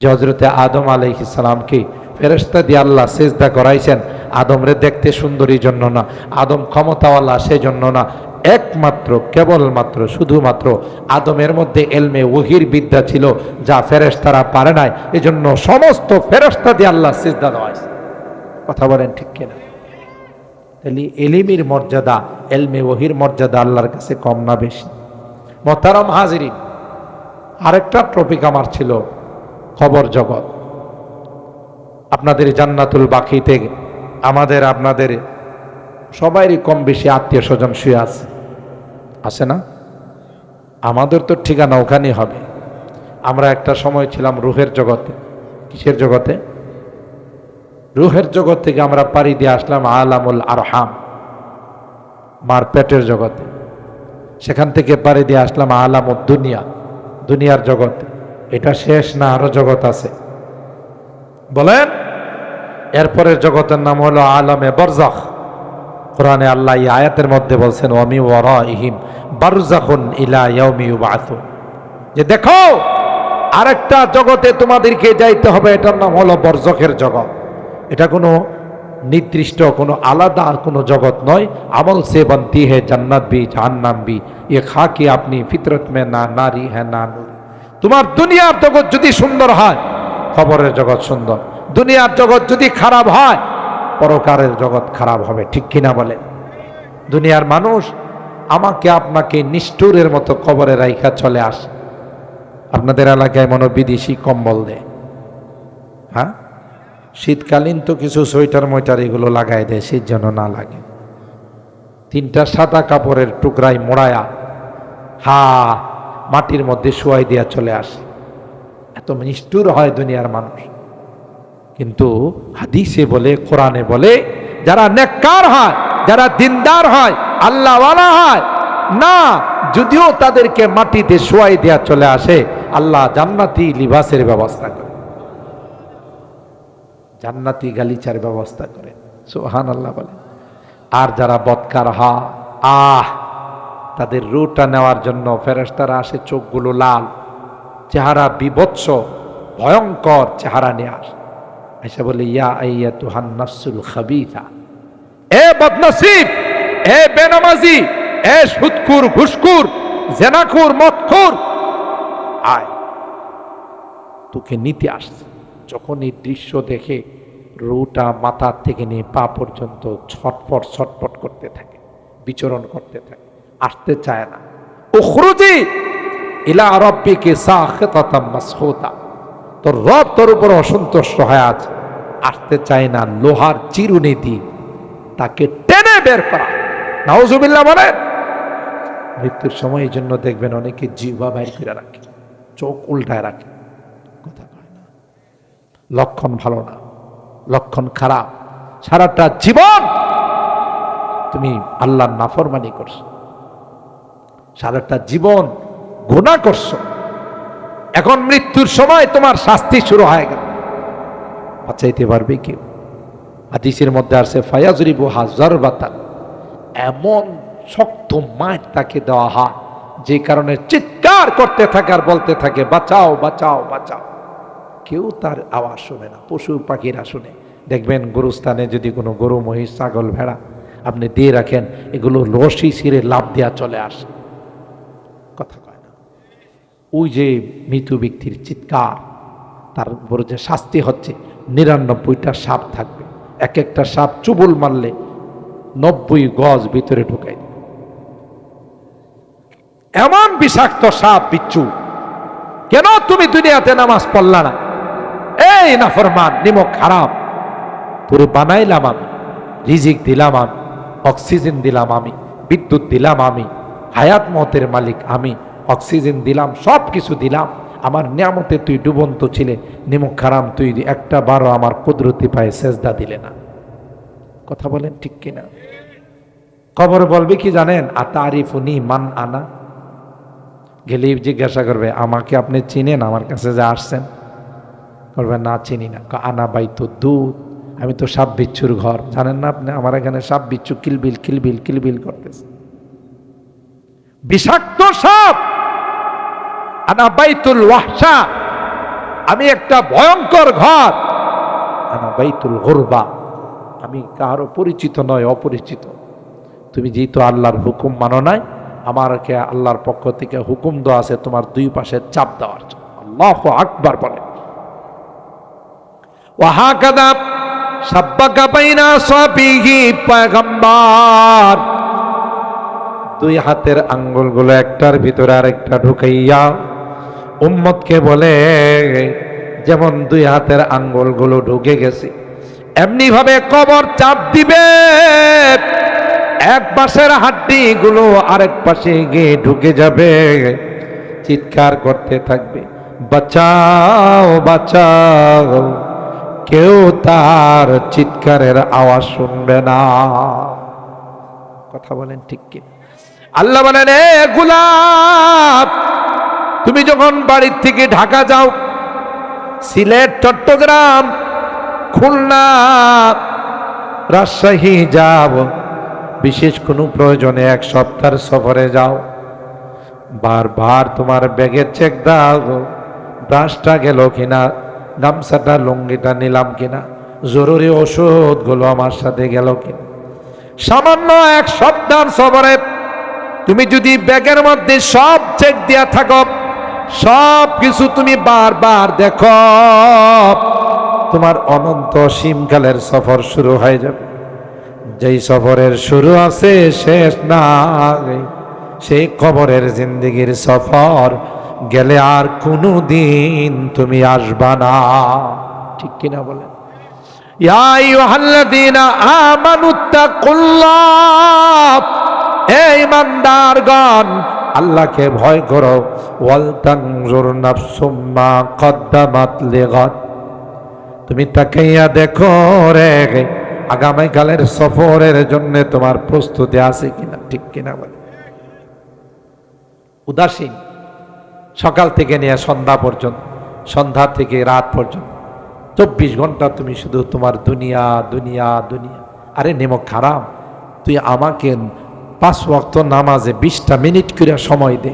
যে হযরতে আদম আলাইহিস সালামকে ফেরেশতা দিয়ে আল্লাহ সিজদা করাইছেন আদমরে দেখতে সুন্দরীর জন্য না, আদম ক্ষমতাওয়ালা সেজন্য না, একমাত্র কেবলমাত্র শুধুমাত্র আদমের মধ্যে এলমে ওহির বিদ্যা ছিল যা ফেরেশতারা পারে নাই, এজন্য সমস্ত ফেরেশতা দিয়ে আল্লাহ সিজদা দেওয়াইছে। কথা বলেন ঠিক কিনা? তাহলে এলিমের মর্যাদা, এলমে ওহির মর্যাদা আল্লাহর কাছে কম না বেশি? মোহতারাম হাজিরিন, আরেকটা টপিক আমার ছিল খবর জগৎ। আপনাদের জান্নাতুল বাকিতে আমাদের আপনাদের সবারই কম বেশি আত্মীয় স্বজন শুয়ে আছে না? আমাদের তো ঠিকানা ওখানেই হবে। আমরা একটা সময় ছিলাম রুহের জগতে। কিসের জগতে? রুহের জগৎ থেকে আমরা পাড়ি দিয়ে আসলাম আলামুল আরহাম, মার পেটের জগতে। সেখান থেকে পাড়ি দিয়ে আসলাম আলামুদ দুনিয়া, দুনিয়ার জগতে। এটা শেষ না, আরো জগৎ আছে? বলেন। এরপরের জগতের নাম হলো আলামে বারজাখ। কোরআনে আল্লাহ এই আয়াতের মধ্যে বলছেন ওয়ামি ওয়ারাইহিম বারজাখুন ইলা ইয়াউমি ইউবআসুন, যে দেখো আরেকটা জগতে তোমাদেরকে যাইতে হবে, এটার নাম হলো বরজখের জগৎ। এটা কোনো নির্দিষ্ট কোনো আলাদা কোনো জগৎ নয়। আমল সে বনতি হে জান্নাত ভি জাহান্নাম ভি, ये खा के अपनी फितरत में ना नारी है ना नूरी। তোমার দুনিয়ার জগৎ যদি সুন্দর হয় খবরের জগৎ সুন্দর, দুনিয়ার জগৎ যদি খারাপ হয় পরকারের জগৎ খারাপ হবে। ঠিক কিনা বলে? দুনিয়ার মানুষ আমাকে আপনাকে নিষ্ঠুরের মতো কবরে রাইখা চলে আসে। আপনাদের এলাকায় মনে বিদেশি কম্বল দেয়, হ্যাঁ? শীতকালীন তো কিছু সোয়েটার ময়টার এগুলো লাগাই দেয় শীত যেন না লাগে। তিনটা সাদা কাপড়ের টুকরায় মোড়ায়া মাটির মধ্যে শোয়াই দিয়া চলে আসে। এত নিষ্ঠুর হয় দুনিয়ার মানুষ। কিন্তু হাদিসে বলে, কোরআনে বলে, যারা নেককার হয়, যারা দিনদার হয়, আল্লাহওয়ালা হয় না, যদিও তাদেরকে মাটিতে শোয়াই দেয়া চলে আসে, আল্লাহ জান্নাতি লিবাসের ব্যবস্থা করে, জান্নাতি গালিচার ব্যবস্থা করে। সুবহানাল্লাহ বলে। আর যারা বদকার হয়, তাদের রুটা নেওয়ার জন্য ফেরেশতারা আসে, চোখগুলো লাল, চেহারা বিভৎস ভয়ঙ্কর চেহারা নিয়ে আসে। আয়েশা বলে ইয়া আইয়াতুহান নাফসুল খাবিথা, এ বদনসিব, এ বেনামাজি, এ সুদখোর, ঘুষখোর, জেনাখোর, মদখোর, আয় তোকে নিতে আসছে। যখন এই দৃশ্য দেখে রুটা মাথা থেকে নিয়ে পা পর্যন্ত ছটফট ছটফট করতে থাকে, বিচরণ করতে থাকে, আসতে চায় না। উখরুজি ইলা রাব্বিকি সাখিতাতাম মাসহুতা, তোর রব তোর উপর অসন্তুষ্ট হয়ে আছে, আসতে চায় না। লোহার চিরুনি দিয়ে তাকে টেনে বের করা। নাউজুবিল্লাহ বলেন। মৃত্যুর সময় এই জন্য দেখবেন অনেকে জিহ্বা বাইর করে রাখে, চোখ উল্টায় রাখে, কথা কয় না। লক্ষণ ভালো না, লক্ষণ খারাপ। সারাটা জীবন তুমি আল্লাহর নাফরমানি করছো, সারাটা জীবন গুনাহ করছো, এখন মৃত্যুর সময় তোমার শাস্তি শুরু হয়ে গেল। বাঁচাইতে পারবে কেউ? হাদিসের মধ্যে আসে ফায়াজরিবু হাজারবাতান, এমন শক্ত মার তাকে দেওয়া হয় যে কারণে চিৎকার করতে থাকে আর বলতে থাকে বাঁচাও বাঁচাও বাঁচাও। কেউ তার আওয়াজ শুনে না, পশু পাখিরা শুনে। দেখবেন গরুস্থানে যদি কোনো গরু, মহিষ, ছাগল, ভেড়া আপনি দিয়ে রাখেন, এগুলো রশি ছিঁড়ে লাফ দেওয়া চলে আসে, কথা কয় না। ওই যে মৃত ব্যক্তির চিৎকার, তার উপর যে শাস্তি হচ্ছে, ৯৯টা সাপ থাকবে, এক একটা সাপ চুবুল মারলে ৯০ গজ ভিতরে ঢুকাই দেবে। এমন বিষাক্ত সাপ বিচ্ছু। কেন তুমি দুনিয়াতে নামাজ পড়লা না? এই নাফরমান, নিমক হারাম, তোরে বানাইলাম আমি, রিজিক দিলাম আমি, অক্সিজেন দিলাম আমি, বিদ্যুৎ দিলাম আমি, হায়াত মতের মালিক আমি, অক্সিজেন দিলাম, সব কিছু দিলাম, আমার নিয়ামতে তুই ডুবন্ত ছিলে, নিমক হারাম তুই একটা বারো আমার কুদরতি পায়ে সেজদা দিলে না। কথা বলেন ঠিক কিনা? কবর বলবে কি জানেন? আতারিফুনি মান আনা, গেলেই জিজ্ঞাসা করবে আমাকে আপনি চিনেন? আমার কাছে যে আসছেন, করবে না চিনি না। আনা বাইতু দুধ, আমি তো সাপ বিচ্ছুর ঘর, জানেন না আপনি? আমার এখানে সাপ বিচ্ছু কিলবিল কিলবিল কিলবিল করতেছে, বিষাক্ত সাপ। আনা বাইতুল ওয়াহশা, আমি একটা ভয়ঙ্কর ঘর, আনা বাইতুল গুরবা, আমি কারো পরিচিত নয়, অপরিচিত। তুমি যেহেতু আল্লাহর হুকুম মানো নাই, আমাকে আল্লাহর পক্ষ থেকে হুকুম দেওয়া আছে তোমার দুই পাশে চাপ দেওয়ার জন্য। আল্লাহু আকবার বলে। ওয়াহাকাদা সাব্বাকা বাইনা সাবিহি, পয়গম্বর দুই হাতের আঙ্গুলগুলো একটার ভিতরে আরেকটা ঢুকাইয়া উম্মতকে বলে, যেমন দুই হাতের আঙ্গুলগুলো ঢুকে গেছে এমনি ভাবে কবর চাপ দিবে, এক পাশের হাড্ডি গুলো আরেক পাশে গিয়ে ঢুকে যাবে, চিৎকার করতে থাকবে, বাঁচাও বাঁচাও। কেউ তার চিৎকারের আওয়াজ শুনবে না। কথা বলেন ঠিক কি? আল্লাহ বলেন, এ গোলাপ, তুমি যখন বাড়ির থেকে ঢাকা যাও, সিলেট, চট্টগ্রাম, খুলনা, রাজশাহী যাও, বিশেষ কোনো প্রয়োজনে এক সপ্তাহের সফরে যাও, বারবার তোমার ব্যাগের চেক দাও, ব্রাশটা গেল কিনা, গামছাটা লুঙ্গিটা নিলাম কিনা, জরুরি ওষুধগুলো আমার সাথে গেল কিনা। সামান্য এক সপ্তাহের সফরে তুমি যদি ব্যাগের মধ্যে সব চেক দিয়া থাকো, সব কিছু তুমি বারবার দেখো, তোমার অনন্ত অসীমকালের সফর শুরু হয়ে যাবে। যেই সফরের শুরু আছে শেষ নাই, সেই কবরের জিন্দেগির সফর গেলে আর কোনো দিন তুমি আসবা না। ঠিক কিনা বলেন? ইয়া আইয়ুহাল্লাযীনা আমানুত্তাকুল্লাহ, হে ঈমানদারগণ, আল্লাহকে ভয় করো। ওয়াল তানজুর নাফসুম মা কদ্দামাত লিগাদ, তুমি তাকাইয়া দেখো রে আগামীকালের সফরের জন্য তোমার প্রস্তুতি আছে কিনা। ঠিক কিনা বলে? উদাসীন, সকাল থেকে নিয়ে সন্ধ্যা পর্যন্ত, সন্ধ্যা থেকে রাত পর্যন্ত 24 ঘন্টা তুমি শুধু তোমার দুনিয়া দুনিয়া দুনিয়া। আরে নেমক খারাপ, তুই আমাকে 5 ওয়াক্ত নামাজে 20টা মিনিট করে সময় দে,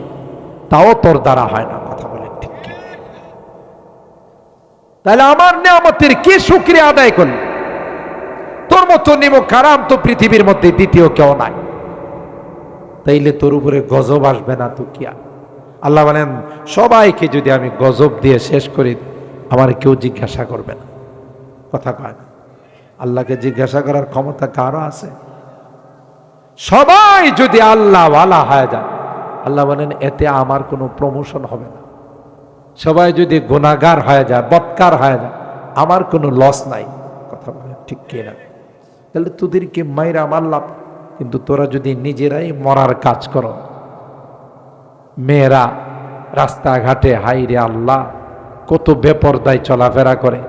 তাও তোর দ্বারা হয় না। কথা বলেন ঠিক কি? তাহলে আমার নিয়ামতের কি শুকরিয়া আদায় করলি? তোর মতো নেমক খারাপ তো পৃথিবীর মধ্যে দ্বিতীয় কেউ নাই। তাইলে তোর উপরে গজব আসবে না তো কি? আল্লাহ বলেন, সবাইকে যদি আমি গজব দিয়ে শেষ করি, আমার কেউ জিজ্ঞাসা করবে না। কথা কয় না? আল্লাহকে জিজ্ঞাসা করার ক্ষমতা কারো আছে? সবাই যদি আল্লাহ ওয়ালা হয়ে যায়, আল্লাহ বলেন এতে আমার কোনো প্রমোশন হবে না। সবাই যদি গুনাহগার হয়ে যায়, বদকার হয়ে যায়, আমার কোনো লস নাই। কথা বলেন ঠিক কিনা? তাহলে তোদেরকে মাইরা আমার লাভ, কিন্তু তোরা যদি নিজেরাই মরার কাজ করো। মেয়েরা রাস্তাঘাটে, হাইরে আল্লাহ, কত বেপরদায় চলাফেরা করে।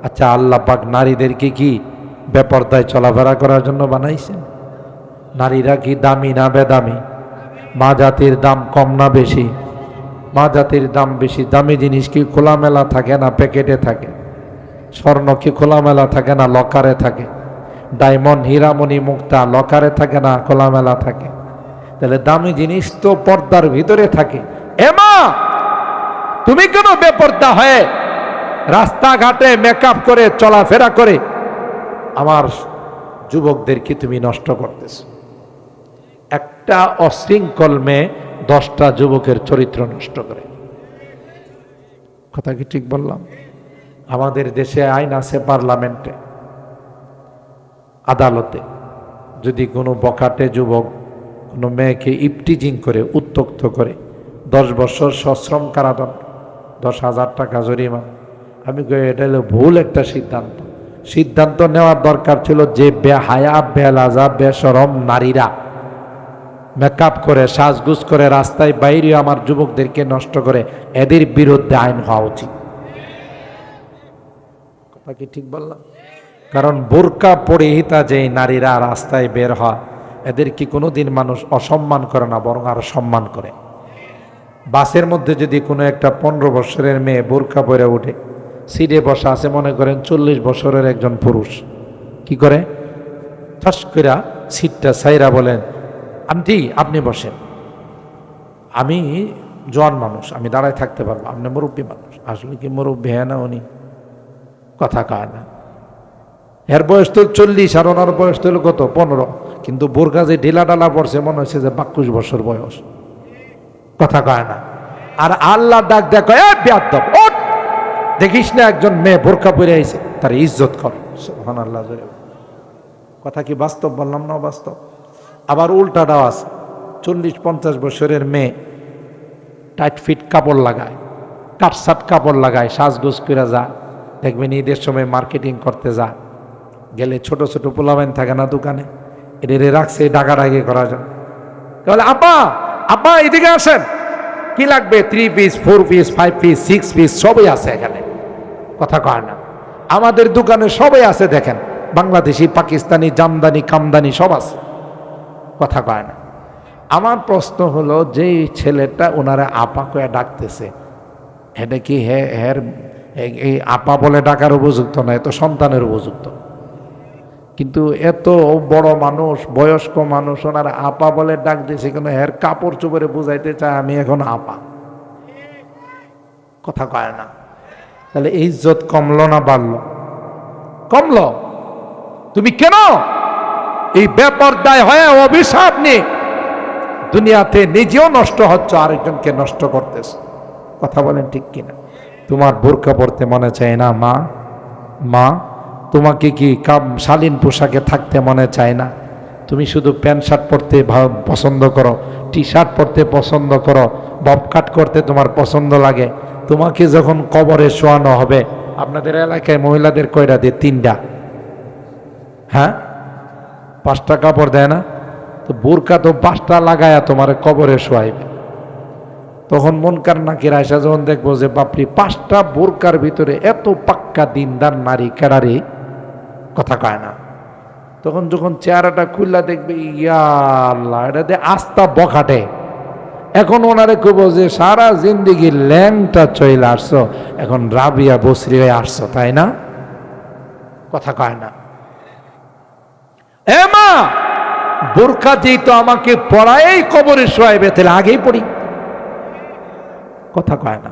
আচ্ছা, আল্লাহ পাক নারীদেরকে কি বেপরদায় চলাফেরা করার জন্য বানাইছেন? নারীরা কি দামি না বেদামি? মা জাতির দাম কম না বেশি? মা জাতির দাম বেশি। দামি জিনিস কি খোলামেলা থাকে না প্যাকেটে থাকে? স্বর্ণ কি খোলামেলা থাকে না লকারে থাকে? ডায়মন্ড, হীরামণি, মুক্তা লকারে থাকে না খোলামেলা থাকে? তাহলে দামি জিনিস তো পর্দার ভিতরে থাকে। এমা, তুমি কেন বেপর্দা হয়ে রাস্তাঘাটে মেকআপ করে চলাফেরা করে আমার যুবকদেরকে তুমি নষ্ট করতেছ? একটা অশৃঙ্খল মেয়ে 10টা যুবকের চরিত্র নষ্ট করে। কথা কি ঠিক বললাম? আমাদের দেশে আইন আছে, পার্লামেন্টে, আদালতে, যদি কোনো বখাটে যুবক কোনো মেয়েকে ইপটিজিং করে, উত্তক্ত করে, 10 বছর সশ্রম কারাদণ্ড, 10,000 টাকা জরিমানা। আমি কই এটা হলো ভুল একটা সিদ্ধান্ত। সিদ্ধান্ত নেওয়ার দরকার ছিল যে বেহায়া, বেলাজা, বেশরম নারীরা মেকআপ করে, সাজগুজ করে রাস্তায় বাইরে আমার যুবকদেরকে নষ্ট করে, এদের বিরুদ্ধে আইন হওয়া উচিত। কথা কি ঠিক বললাম? কারণ বোরকা পরিহিতা যেই নারীরা রাস্তায় বের হয়, এদের কি কোনোদিন মানুষ অসম্মান করে না, বরং আরো সম্মান করে। বাসের মধ্যে যদি কোনো একটা 15 বছরের মেয়ে বোরকা পরে উঠে, সিটে বসা আছে মনে করেন 40 বছরের একজন পুরুষ, কি করে? ঠাস করে সিটটা সাইরা বলেন, আন্টি আপনি বসেন, আমি জোয়ান মানুষ, আমি দাঁড়ায় থাকতে পারবো, আপনি মুরব্বী মানুষ। আসলে কি মুরব্বী হ্যাঁ না উনি? কথা কয় না। এর বয়স তো 40 আর ওনার বয়স তো কত 15, কিন্তু বোরকা যে ঢিলা ডালা পড়ছে মনে হচ্ছে যে 22 বছর বয়স। কথা কয় না। আর আল্লাহ ডাক দেখো, এ বেয়াদব ওঠ, দেখিস না একজন মেয়ে বোরকা পরে আইছে, তার ইজ্জত কর। সুবহানাল্লাহ। কথা কি বাস্তব বললাম না বাস্তব? আবার উল্টাটাও আছে, 40-50 বছরের মেয়ে টাইট ফিট কাপড় লাগায়, কাটসাট কাপড় লাগায়, সাজগোজ করে যা, দেখবেন ঈদের সময় মার্কেটিং করতে যা, গেলে ছোট ছোট পোলাবেন থাকে না দোকানে, এদের রাখছে ডাকাডাকি করার জন্য। তাহলে আপা আপা এদিকে আসেন, কি লাগবে? 3 পিস 4 পিস 5 পিস 6 পিস সবই আছে এখানে। কথা কয় না। আমাদের দোকানে সবই আছে, দেখেন বাংলাদেশি, পাকিস্তানি, জামদানি, কামদানি সব আছে। কথা কয় না। আমার প্রশ্ন হলো, যে ছেলেটা ওনারা আপা কয়ে ডাকতেছে, এটা কি হের এই আপা বলে ডাকার উপযুক্ত না? এত সন্তানের উপযুক্ত। কিন্তু এত বড় মানুষ, বয়স্ক মানুষ, ওনারা আপা বলে ডাক দিয়েছে, কেন হের কাপড় চোপড়ে বুঝাইতে চায় আমি এখন আপা। কথা কয় না। তাহলে ইজ্জত কমলো না বাড়লো? কমলো। তুমি কেন এই বেপরদায় হয়ে অভিশাপ নিয়ে দুনিয়াতে নিজেও নষ্ট হচ্ছ, আরেকজনকে নষ্ট করতেছ? কথা বলেন ঠিক কিনা? তোমার বোরকা পরতে মনে চায় না মা? মা, তোমাকে কি শালীন পোশাকে থাকতে মনে চায় না? তুমি শুধু প্যান্ট শার্ট পরতে পছন্দ করো, টি শার্ট পরতে পছন্দ করো, বব কাট করতে তোমার পছন্দ লাগে। তোমাকে যখন কবরে শোয়ানো হবে, আপনাদের এলাকায় মহিলাদের কয়টা দিয়ে? 3টা। হ্যাঁ, 5টা কাপড় দেয় না? তো বোরকা তো 5টা লাগায়া তোমার কবরে শোয়াইবে। তখন মুনকার নাকির আয়সা যখন দেখবো যে বাপরি 5টা বোরকার ভিতরে এত পাক্কা দিনদার নারী কেডারি। কথা কয় না। তখন যখন চেহারাটা খুললা দেখবে, ইয়া আল্লাহ, এটা দিয়ে আস্থা বখাটে। এখন ওনারে কইব যে সারা জিন্দিগি ল্যাংটা চইলে আসছো, এখন রাবিয়া বসরি হয়ে আসছো, তাই না? কথা কয় না। এ মা, বোরকা যেই তো আমাকে পড়াই কবরে শোয়াইবে, তাহলে আগেই পড়ি। কথা কয় না।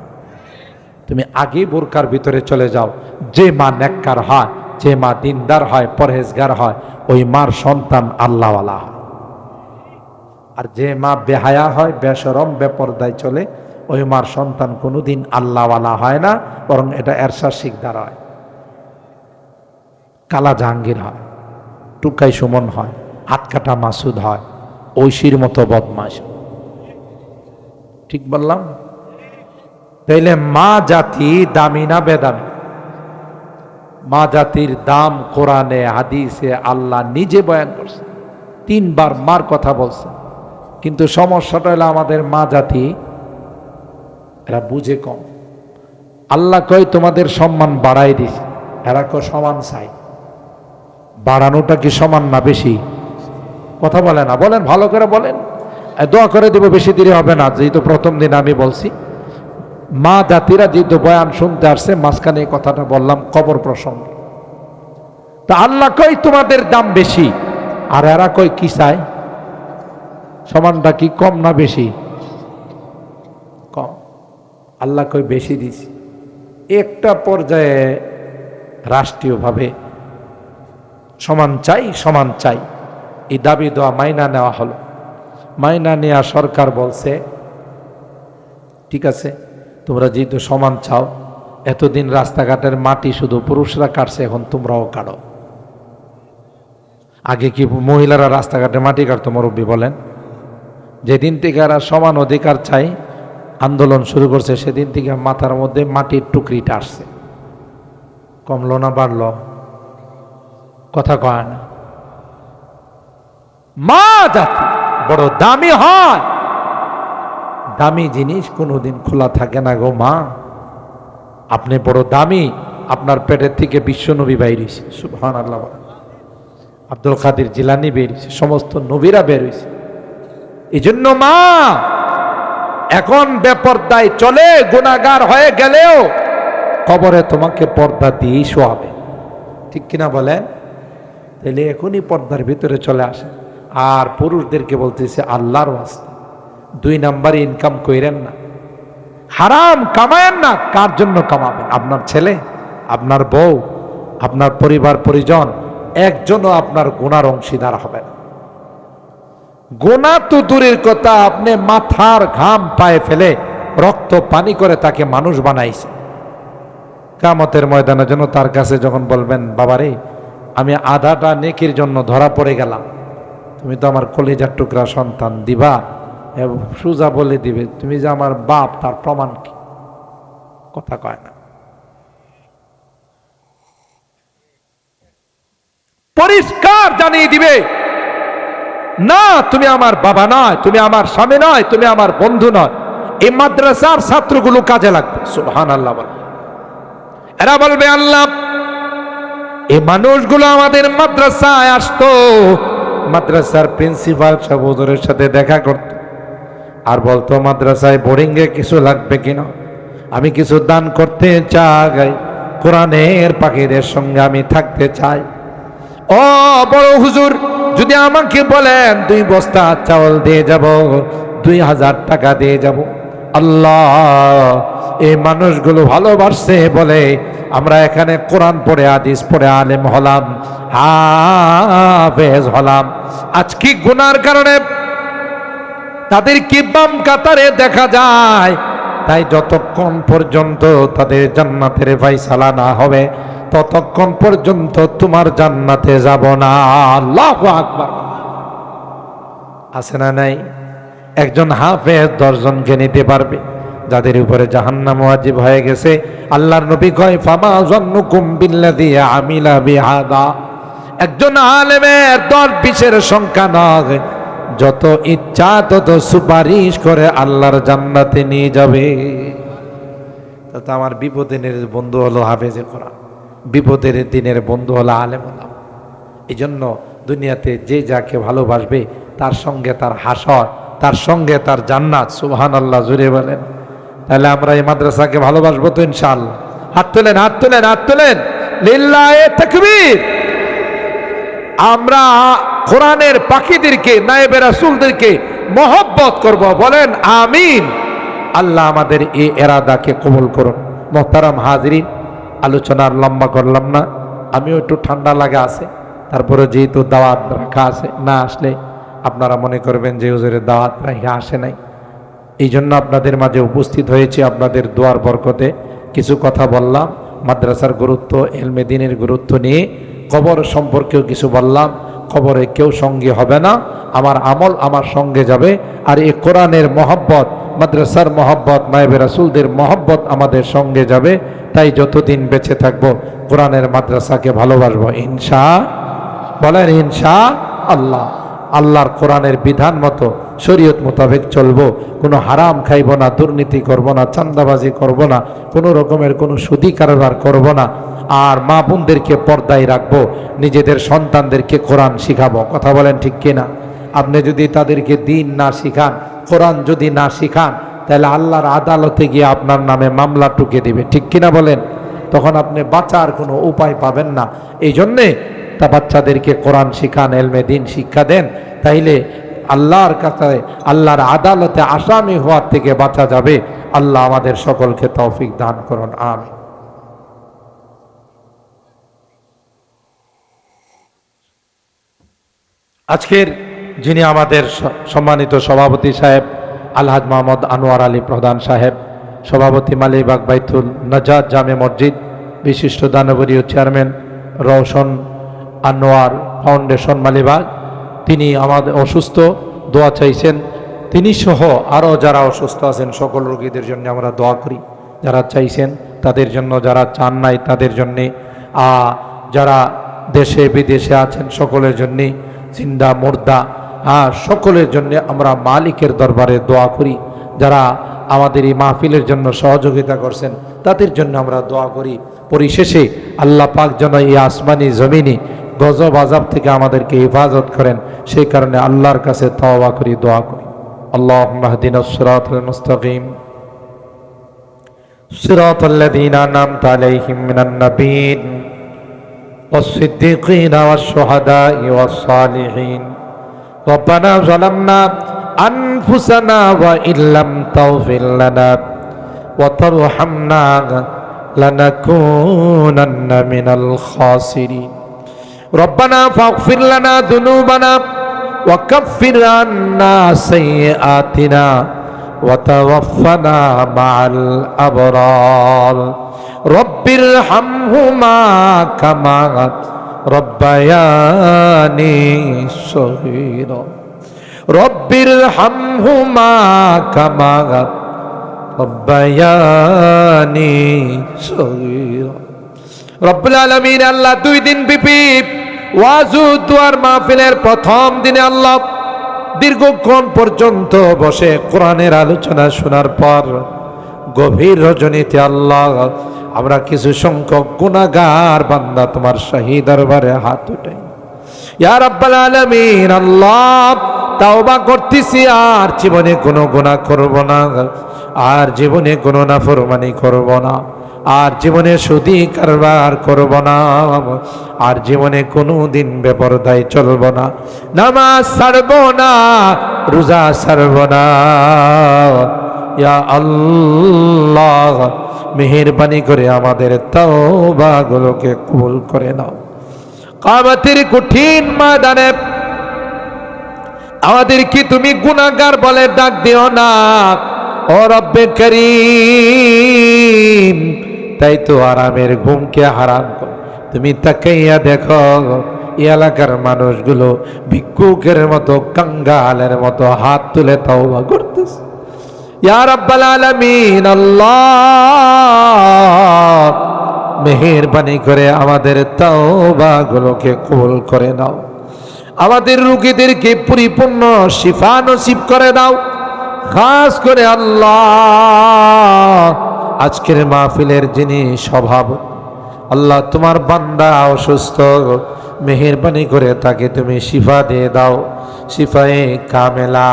তুমি আগেই বোরকার ভিতরে চলে যাও। যে মা নেককার হয়, যে মা দিনদার হয়, পরহেজগার হয়, ওই মার সন্তান আল্লাহওয়ালা হয়। আর যে মা বেহায়া হয়, বেশরম, বেপরদায় চলে, ওই মার সন্তান কোনোদিন আল্লাহওয়ালা হয় না, বরং এটা এরশাদ শিকদার হয়, কালা জাহাঙ্গীর হয়, টুকাই সুমন হয়, হাতকাটা মাসুদ হয়, ঐশীর মতো বদমাশ। ঠিক বললাম? তাইলে মা জাতি দামি না বেদামি? মা জাতির দাম কোরআনে হাদিসে আল্লাহ নিজে বয়ান করছে, 3বার মার কথা বলছে। কিন্তু সমস্যাটা হলো আমাদের মা জাতি, এরা বুঝে কম। আল্লাহ কয় তোমাদের সম্মান বাড়াই দিছে, এরা কয় সমান চাই। বাড়ানোটা কি সমান না বেশি? কথা বলে না, বলেন ভালো করে বলেন। দোয়া করে দেব, বেশি দেরি হবে না। যেহেতু প্রথম দিন আমি বলছি, মা জাতিরা যেহেতু বয়ান শুনতে আসছে, মাঝখানে এই কথাটা বললাম কবর প্রসঙ্গে। তা আল্লাহ কই তোমাদের দাম বেশি, আর এরা কই কি চায়? সমানটা কি কম না বেশি? কম। আল্লাহ কই বেশি দিছি। একটা পর্যায়ে রাষ্ট্রীয়ভাবে সমান চাই, সমান চাই, এই দাবি দেওয়া মাইনা নেওয়া হলো। মাইনা নেওয়া সরকার বলছে ঠিক আছে, তোমরা যেহেতু সমান চাও, এতদিন রাস্তাঘাটের মাটি শুধু পুরুষরা কাটছে, এখন তোমরাও কাটো। আগে কি মহিলারা রাস্তাঘাটে মাটি কাটতো? মুরব্বী বলেন। যেদিন থেকে এরা সমান অধিকার চাই আন্দোলন শুরু করছে, সেদিন থেকে মাথার মধ্যে মাটির টুকরিটা আসছে। কমলো না বাড়লো? কথা কয় না। মা জাতি বড় দামি হয়, দামি জিনিস কোনোদিন খোলা থাকে না গো মা। আপনি বড় দামি, আপনার পেটের থেকে বিশ্বনবী বেরিয়েছে, সুবহানাল্লাহ। আব্দুল কাদের জিলানী বেরিয়েছে, সমস্ত নবীরা বেরিয়েছে। এই জন্য মা এখন বেপরদায় চলে, গুনাহগার হয়ে গেলেও কবরে তোমাকে পর্দা দিয়েই শোয়াবে। ঠিক কিনা বলেন? তাহলে এখনই পর্দার ভিতরে চলে আসে। আর পুরুষদেরকে বলতেছে আল্লাহর ওয়াস্তে 2 নাম্বার ইনকাম কইরেন না। হারাম কামায়েন না। কার জন্য কামাবেন? আপনার ছেলে, আপনার বউ, আপনার পরিবার পরিজন, একজনও আপনার গুনার অংশীদার হবে না। গুনাহ তো দূরের কথা, আপনি মাথার ঘাম পায়ে ফেলে রক্ত পানি করে তাকে মানুষ বানাইছে। কিয়ামতের ময়দানে যেন তার কাছে যখন বলবেন, বাবারে আমি আধাটা নেকির জন্য ধরা পড়ে গেলাম, তুমি তো আমার কলিজার টুকরা সন্তান, দিবা? সুজা বলে দিবে, তুমি যে আমার বাপ তার প্রমাণ কি? কথা কয় না, পরিষ্কার জানিয়ে দিবে, না তুমি আমার বাবা নয়, তুমি আমার স্বামী নয়, তুমি আমার বন্ধু নয়। এই মাদ্রাসার ছাত্রগুলো কাজে লাগবে। সুবহানাল্লাহ বলে এরা বলবে, আল্লাহ এই মানুষগুলো আমাদের মাদ্রাসায় আসতো, মাদ্রাসার প্রিন্সিপাল সাহেব হুজুরের সাথে দেখা করত, আর বলতো মাদ্রাসায় বোর্ডিংয়ে কিছু লাগবে কিনা, আমি কিছু দান করতে চাই, কোরআনের পাখিদের সঙ্গে আমি থাকতে চাই। ও বড় হুজুর, যদি আমাকে বলেন 2 বস্তা চাউল দিয়ে যাব, 2000 টাকা দিয়ে যাব। আল্লাহ এই মানুষগুলো ভালোবাসছে বলে আমরা এখানে কোরআন পড়ে, হাদিস পড়ে আলেম হলাম, হাফেজ হলাম। আজকে গুনার কারণে তাদের কি বাম কাতারে দেখা যায়। তাই যতক্ষণ পর্যন্ত তাদের জান্নাতের ফায়সালা না হবে, ততক্ষণ পর্যন্ত তোমার জান্নাতে যাব না। আল্লাহু আকবার। আছে না নাই? একজন হাফেজ 10 জনকে নিতে পারবে, যাদের উপরে জাহান্নাম ওয়াজিব হয়ে গেছে। আল্লাহর নবী কয়, ফামা যান্নুকুম বিল্লাযী আমিলা বিহাদা। একজন আলেমের 10-20-এর সংখ্যা নয়, যত ইচ্ছা তত সুপারিশ করে আল্লাহর জান্নাতে নিয়ে যাবে। তো আমার বিপদের দিনের বন্ধু হলো হাফেজে কোরআন, বিপদের দিনের বন্ধু হলো আলেম ওলামা। এই জন্য দুনিয়াতে যে যাকে ভালোবাসবে তার সঙ্গে তার হাসর, তার সঙ্গে তার জান্নাত। সুবহানাল্লাহ জুড়ে বলেন। তাহলে আমরা এই মাদ্রাসাকে ভালোবাসবো তো ইনশাআল্লাহ? হাত তোলেন, হাত তোলেন, হাত তোলেন। লিল্লাহে তাকবীর। আমরা কোরআনের পাখিদেরকে, নায়েবে রাসূলদেরকে মহব্বত করব, বলেন আমিন। আল্লাহ আমাদের এই এরাদাকে কবুল করুন। মোহতারাম হাজরিন, আলোচনা লম্বা করলাম না, আমিও একটু ঠান্ডা লাগা আছে, তারপরে যেহেতু দাওয়াত রাখা আছে, না আসলে আপনারা মনে করবেন যে হুজুরের দাওয়াত রাখা আসে নাই। এই জন্য আপনাদের মাঝে উপস্থিত হয়েছে, আপনাদের দোয়ার বরকতে কিছু কথা বললাম, মাদ্রাসার গুরুত্ব, ইলমে দ্বীনের গুরুত্ব নিয়ে, কবর সম্পর্কেও কিছু বললাম। কবরে কেউ সঙ্গে হবে না, আমার আমল আমার সঙ্গে যাবে। আর এই কোরআনের মহব্বত, মাদ্রাসার মহব্বত, নায়েবে রাসূলদের মহব্বত আমাদের সঙ্গে যাবে। তাই যতদিন বেঁচে থাকবো কোরআনের মাদ্রাসাকে ভালোবাসবো বলেন ইনশাআল্লাহ। আল্লাহর কোরআনের বিধান মতো, শরীয়ত মোতাবেক চলবো, কোনো হারাম খাইব না, দুর্নীতি করব না, চাঁদাবাজি করব না, কোনো রকমের কোনো সুদি কারবার করব না। আর মা বোনদেরকে পর্দায় রাখবো, নিজেদের সন্তানদেরকে কোরআন শিখাবো। কথা বলেন ঠিক কিনা? আপনি যদি তাদেরকে দিন না শিখান, কোরআন যদি না শিখান, তাহলে আল্লাহর আদালতে গিয়ে আপনার নামে মামলা টুকে দিবে। ঠিক কিনা বলেন? তখন আপনি বাঁচার কোনো উপায় পাবেন না। এই জন্যে তা বাচ্চাদেরকে কোরআন শিখান, ইলমে দ্বীন শিক্ষা দেন, তাইলে আল্লাহর কাছে, আল্লাহর আদালতে আসামি হওয়ার থেকে বাঁচা যাবে। আল্লাহ আমাদের সকলকে তৌফিক দান করুন, আমিন। আজকের যিনি আমাদের সম্মানিত সভাপতি সাহেব, আলহাজ মোহাম্মদ আনোয়ার আলী প্রধান সাহেব, সভাপতি মালিবাগ বাইতুল নাজাত জামে মসজিদ, বিশিষ্ট দানবরীয় চেয়ারম্যান রওশন আনোয়ার ফাউন্ডেশন মালিবাগ, তিনি আমাদের অসুস্থ, দোয়া চাইছেন। তিনি সহ আরও যারা অসুস্থ আছেন সকল রোগীদের জন্য আমরা দোয়া করি। যারা চাইছেন তাদের জন্য, যারা চান নাই তাদের জন্যে, যারা দেশে বিদেশে আছেন সকলের জন্যে, জিন্দা মুর্দা সকলের জন্য আমরা মালিকের দরবারে দোয়া করি। যারা আমাদের এই মাহফিলের জন্য সহযোগিতা করছেন তাদের জন্য আমরা দোয়া করি। পরিশেষে আল্লাহ পাক যেন এই আসমানি জমিনি গজব আযাব থেকে আমাদেরকে হেফাজত করেন, সেই কারণে আল্লাহর কাছে তওবা করি, দোয়া করি। আল্লাহুম্মা ইহদিনাস সিরাতাল মুস্তাকিম সিরাতাল লাযীনা আন'আমতা আলাইহিম মিনান নাবিয়্যিন والصديقين والشهداء والصالحين ربنا ظلمنا أنفسنا وإن لم تغفر لنا ওয়া তারহামনা লানাকুনান্না মিনাল খাসিরিন। রব্বানা ফাগফির লানা যুনুবানা ওয়া কাফফির আন্না সাইয়্যাতিনা ওয়া তাওয়াফফানা মাআল আবরার। রব্বির হামহুমা কামা রব্বায়ানি সগীরা। রব্বির হামহুমা কামা রব্বায়ানি সগীরা। রব্বুল আলামিন আল্লাহ 2 দিন ব্যাপী ওয়াজু দুয়ার মাহফিলের প্রথম দিনে আল্লাহ দীর্ঘক্ষণ পর্যন্ত বসে কোরআনের আলোচনা শোনার পর গভীর রজনীতে আল্লাহ আমরা কিছু সংখ্যক গুনাহগার বান্দা তোমার শাহী দরবারে হাত উঠাই। ইয়া রাব্বাল আলামিন আল্লাহ তাওবা করতেছি, আর জীবনে কোনো গুনাহ করব না, আর জীবনে কোনো নাফরমানি করব না, আর জীবনে সুদী কারবার করব না, আর জীবনে কোনো দিন বেপরদায় চলব না, নামাজ ছাড়ব না, রোজা ছাড়ব না। ইয়া আল্লাহ মেহেরবানি করে আমাদের তওবাগুলোকে কবুল করে নাও। কিয়ামতের কঠিন ময়দানে আমাদেরকে তুমি গুনাহগার বলে ডাক দিও না ও রব্বে করিম। তাই তো আরামের ঘুমকে হারাম কর। তুমি তাকাইয়া দেখো এই এলাকার মানুষগুলো ভিক্ষুকের মতো, কাঙ্গালের মতো হাত তুলে তওবা করতেছে। ইয়া রাব্বাল আলামিন আল্লাহ মেহেরবানি করে আমাদের তওবাগুলোকে কবুল করে নাও। আমাদের রোগীদেরকে পরিপূর্ণ শিফা নসিব করে দাও। খাস করে আল্লাহ আজকের মাহফিলের যিনি সভাপতি, আল্লাহ তোমার বান্দা অসুস্থ, মেহেরবানি করে তাকে তুমি শিফা দিয়ে দাও। শিফায়ে কামেলা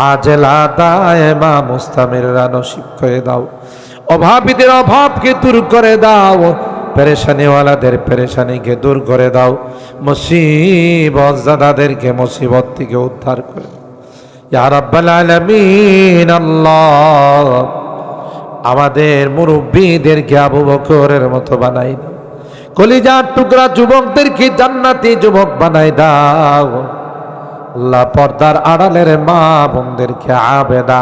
আজেলা দায়েমা মুস্তামিররা নসিব করে দাও। অভাবীদের অভাবকে দূর করে দাও, পেরেশানিওয়ালাদের পেরেশানিকে দূর করে দাও, মুসিবত জাদাদেরকে মুসিবত থেকে উদ্ধার করে দাও। ইয়া রাব্বাল আলামিন আল্লাহ আমাদের মুরব্বীদেরকে আবু বকরের মতো বানাই দাও। কলিজার টুকরা যুবকদেরকে জান্নাতি যুবক বানাই দাও। আল্লাহ পর্দার আড়ালের মা বোনদেরকে আবেদা,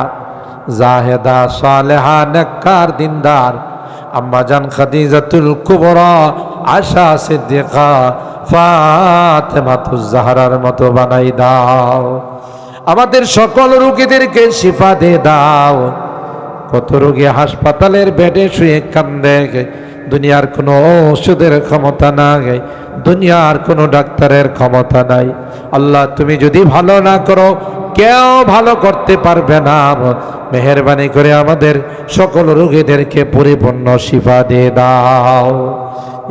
জাহেদা, সালেহা, নেককার, দিনদার আম্মা জান খাদিজাতুল কুবরা, আয়েশা সিদ্দিকা, ফাতেমাতুজ জাহরার মতো বানাই দাও। আমাদের সকল রোগীদেরকে শিফা দিয়ে দাও। কত রোগী হাসপাতালের বেডে শুয়ে কান্দে, দুনিয়ার কোনো ওষুধের ক্ষমতা নাই, দুনিয়ার কোনো ডাক্তারের ক্ষমতা নাই। আল্লাহ তুমি যদি ভালো না করো কেউ ভালো করতে পারবে না। মেহেরবানি করে আমাদের সকল রোগীদেরকে পরিপূর্ণ শিফা দিয়ে দাও।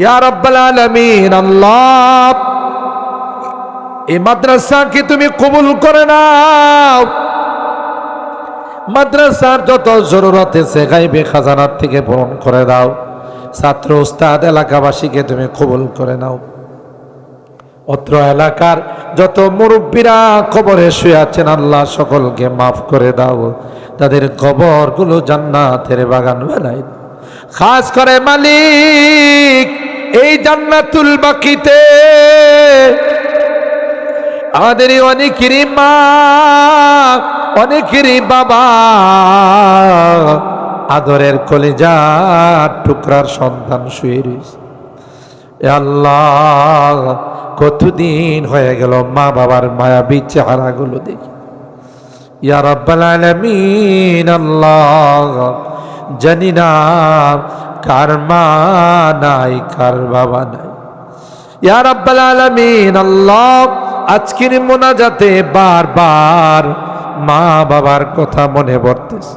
ইয়া রাব্বাল আলামিন আল্লাহ এই মাদ্রাসাকে তুমি কবুল করে নাও। মাদ্রাসার যত জরুরত আছে গায়বে খাজানার থেকে পূরণ করে দাও। ছাত্র উস্তাদ এলাকাবাসীকে তুমি কবুল করে নাও। অত্র এলাকার যত মুরব্বীরা কবরে শুয়ে আছেন আল্লাহ সকলকে মাফ করে দাও। তাদের কবরগুলো জান্নাতের বাগান বানাই দাও। খাস করে মালিক এই জান্নাতুল বাকিতে আমাদের অনেকেরই মা, অনেকেরই বাবা, আদরের কলিজার টুকরার সন্তান শুয়ে রয়েছে। আল্লাহ কতদিন হয়ে গেল মা বাবার মায়াবী চেহারাগুলো দেখি। ইয়া রাব্বাল আলামিন আল্লাহ জানি না কার মা নাই, কার বাবা নাই। ইয়া রাব্বাল আলামিন আল্লাহ আজকের মোনাজাতে বারবার মা বাবার কথা মনে পড়তেছে।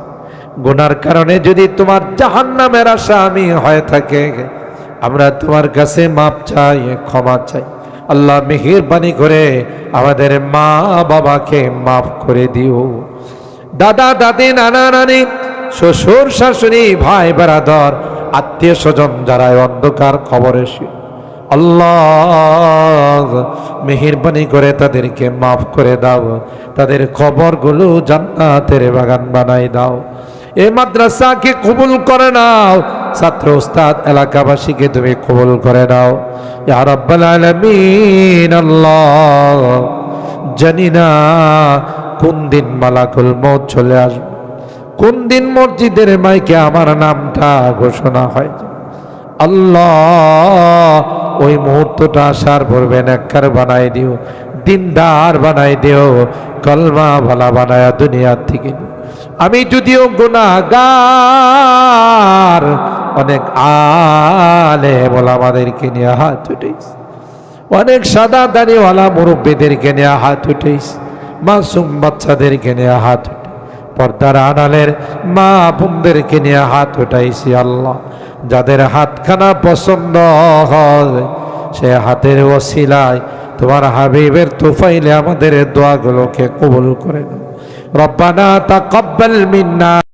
গুনার কারণে যদি তোমার জাহান্নামের আসামি হয়ে থাকে আমরা তোমার কাছে মাপ চাই, ক্ষমা চাই। আল্লাহ মেহেরবানি করে আমাদের মা বাবাকে মাফ করে দিও। দাদা দাদি, নানা নানি, শ্বশুর শাশুড়ি, ভাই বেরাদর, আত্মীয় স্বজন যারা অন্ধকার খবরে আল্লাহ মেহেরবানি করে তাদেরকে মাফ করে দাও। তাদের খবরগুলো জান্নাতের বাগান বানাই দাও। এই মাদ্রাসাকে কবুল করে নাও, ছাত্র উস্তাদ এলাকাবাসীকে তুমি কবুল করে নাও ইয়া রাব্বাল আলামিন। আল্লাহ, জানি না কোন দিন মালাকুল মউত চলে আসবে, কোন দিন মসজিদের মাইকে আমার নামটা ঘোষণা হয়। আল্লাহ, ওই মুহূর্তটা আসার পূর্বে নেককার বানাই দিও, দিনদার বানাই দিও, কলমা ভালা বানায়া দুনিয়ার থেকে নিও। আমি যদিও গুনাহগার, অনেক আলেম ওলামাদেরকে নিয়ে হাত উঠেছি, অনেক সাদা দাড়িওয়ালা মুরব্বীদেরকে নিয়ে হাত উঠেছি, মাসুম বাচ্চাদেরকে নিয়ে হাত উঠে, পর্দার আড়ালের মা বোনদেরকে নিয়ে হাত উঠাইছি। আল্লাহ, যাদের হাতখানা পছন্দ হয় সে হাতের ওসিলায় তোমার হাবিবের তোফাইলে আমাদের দোয়াগুলোকে কবুল করে নাও। রব্বানা তাকাব্বাল মিন্না।